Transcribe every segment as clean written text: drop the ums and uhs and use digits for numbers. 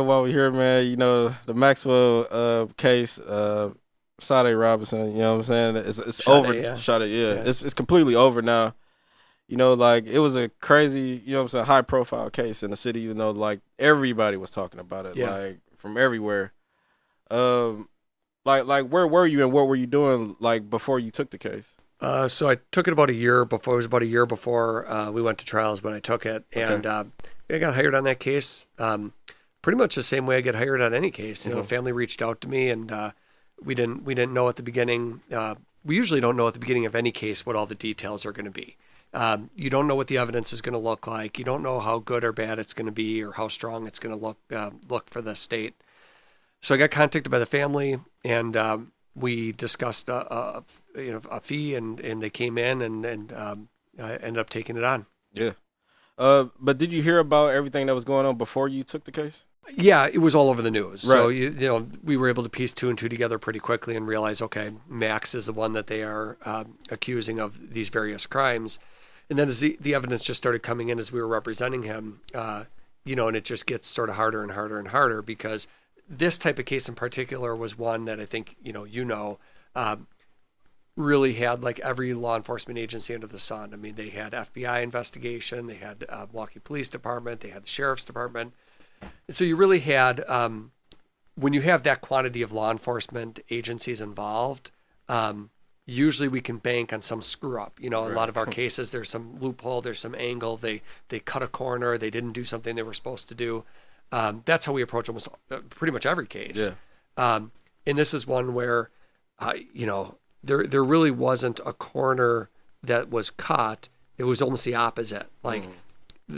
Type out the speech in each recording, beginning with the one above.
While we're here, man, the Maxwell case, Sade Robinson, you know what I'm saying? It's over. Sade, yeah. Shot it, yeah. Yeah. It's completely over now. Like it was a crazy, you know what I'm saying, high profile case in the city, like everybody was talking about it, Yeah. like from everywhere. Um like where were you and what were you doing like before you took the case? So I took it about a year before. It was about a year before we went to trials when I took it, and Okay. I got hired on that case. Pretty much the same way I get hired on any case. The family reached out to me, and we didn't know at the beginning. We usually don't know at the beginning of any case what all the details are going to be. You don't know what the evidence is going to look like. You don't know how good or bad it's going to be, or how strong it's going to look for the state. So I got contacted by the family, and we discussed a fee, and they came in, and I ended up taking it on. Yeah. But did you hear about everything that was going on before you took the case? Yeah, it was all over the news. So Right. we were able to piece two and two together pretty quickly and realize, okay, Max is the one that they are accusing of these various crimes. And then as the evidence just started coming in as we were representing him, and it just gets sort of harder and harder and harder, because this type of case in particular was one that I think really had like every law enforcement agency under the sun. I mean, they had FBI investigation, they had Milwaukee Police Department, they had the Sheriff's Department. And so you really had, when you have that quantity of law enforcement agencies involved, usually we can bank on some screw up. A lot of our cases, there's some loophole, there's some angle, they cut a corner, they didn't do something they were supposed to do. That's how we approach almost pretty much every case. Yeah. And this is one where, there really wasn't a corner that was cut. It was almost the opposite. Like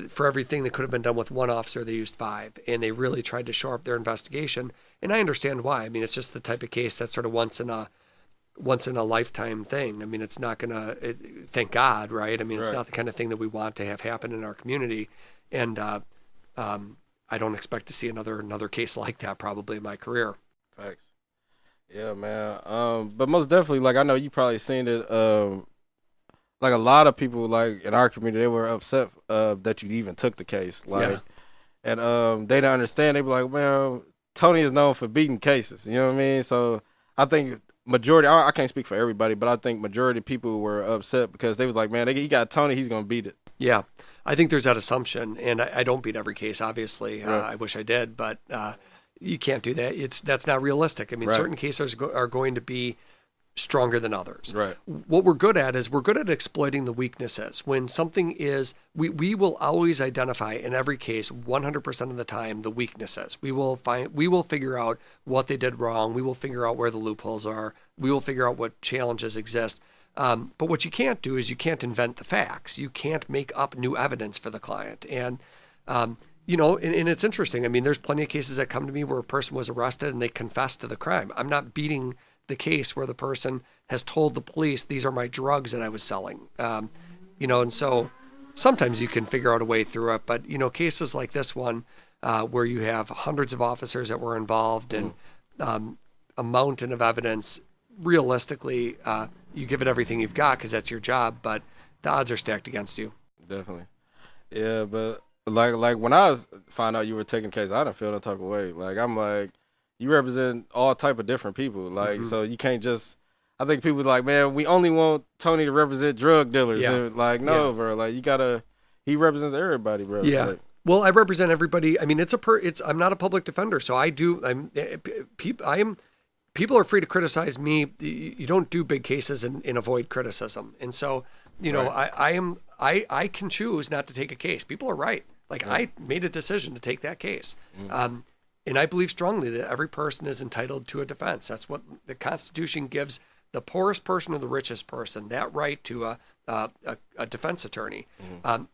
for everything that could have been done with one officer, they used five, and they really tried to shore up their investigation. And I understand why. I mean, it's just the type of case that's sort of once in a lifetime thing. I mean, it's not gonna. Thank God, right? I mean, it's Right. not the kind of thing that we want to have happen in our community, and I don't expect to see another case like that probably in my career. Facts. Yeah, man. But most definitely, like I know you probably seen it. Like a lot of people, like in our community, they were upset that you even took the case. Like, Yeah. and they don't understand. They be like, "Man, Tony is known for beating cases." You know what I mean? So I think majority. I can't speak for everybody, but I think majority of people were upset because they was like, "Man, he got Tony. He's gonna beat it." Yeah, I think there's that assumption, and I don't beat every case. Obviously, Right. I wish I did, but you can't do that. That's not realistic. I mean, Right. certain cases are going to be stronger than others. Right. What we're good at is we're good at exploiting the weaknesses. When something is, we will always identify in every case 100% of the time the weaknesses. We will figure out what they did wrong. We will figure out where the loopholes are. We will figure out what challenges exist. But what you can't do is you can't invent the facts. You can't make up new evidence for the client. And and it's interesting. I mean, there's plenty of cases that come to me where a person was arrested and they confessed to the crime. I'm not beating the case where the person has told the police, these are my drugs that I was selling. And so sometimes you can figure out a way through it. But, cases like this one, where you have hundreds of officers that were involved and a mountain of evidence, realistically, you give it everything you've got because that's your job, but the odds are stacked against you. Definitely. Yeah, but like when I found out you were taking case, I didn't feel no type of way. Like I'm like, you represent all type of different people. Like so you can't just. I think people like, man, we only want Tony to represent drug dealers. Yeah. And like, no, Yeah. bro. Like you gotta. He represents everybody, bro. Yeah. Like, Well, I represent everybody. I mean, I'm not a public defender, so people are free to criticize me. You don't do big cases and avoid criticism. And so, Right. I can choose not to take a case. People are right. Like I made a decision to take that case. And I believe strongly that every person is entitled to a defense. That's what the Constitution gives the poorest person or the richest person, that right to a defense attorney.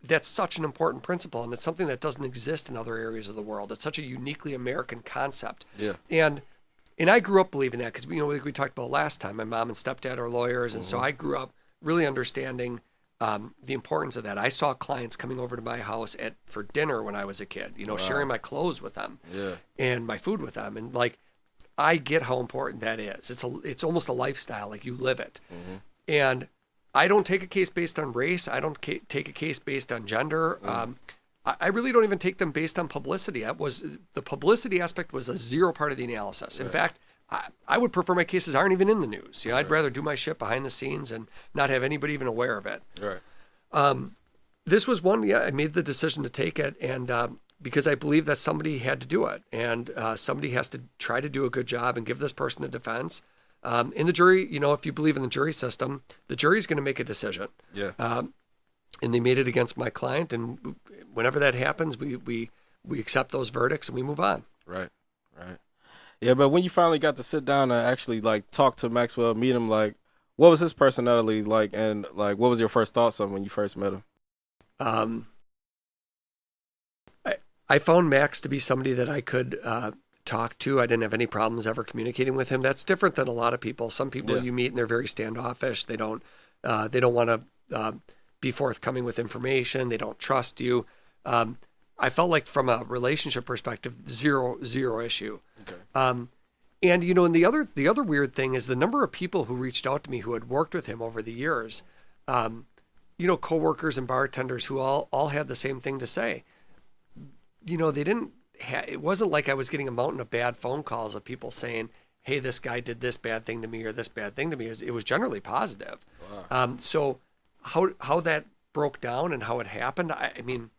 That's such an important principle, and it's something that doesn't exist in other areas of the world. It's such a uniquely American concept. Yeah. And I grew up believing that because, like we talked about last time, my mom and stepdad are lawyers, and so I grew up really understanding the importance of that. I saw clients coming over to my house for dinner when I was a kid, sharing my clothes with them Yeah. and my food with them. And like, I get how important that is. It's almost a lifestyle, like you live it. And I don't take a case based on race. I don't take a case based on gender. I really don't even take them based on publicity. The publicity aspect was a zero part of the analysis. In fact, I would prefer my cases aren't even in the news. I'd rather do my shit behind the scenes and not have anybody even aware of it. Right. This was one, I made the decision to take it, and because I believe that somebody had to do it, and somebody has to try to do a good job and give this person a defense. In the jury, if you believe in the jury system, the jury's going to make a decision. Yeah. And they made it against my client, and whenever that happens, we accept those verdicts and we move on. Right. Yeah, but when you finally got to sit down and actually like talk to Maxwell, meet him, like what was his personality like, and like what was your first thoughts on when you first met him? I found Max to be somebody that I could talk to. I didn't have any problems ever communicating with him. That's different than a lot of people. Some people you meet and they're very standoffish. They don't want to be forthcoming with information. They don't trust you. I felt like from a relationship perspective, zero issue. Okay. And and the other weird thing is the number of people who reached out to me who had worked with him over the years. Coworkers and bartenders who all had the same thing to say. They didn't. It wasn't like I was getting a mountain of bad phone calls of people saying, "Hey, this guy did this bad thing to me" or "this bad thing to me." It was generally positive. Wow. So how that broke down and how it happened, I mean,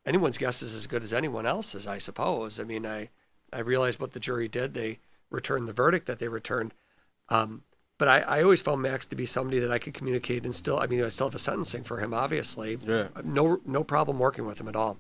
anyone's guess is as good as anyone else's, I suppose. I mean, I realized what the jury did. They returned the verdict that they returned. But I always found Max to be somebody that I could communicate and still, I still have the sentencing for him, obviously. Yeah. No problem working with him at all.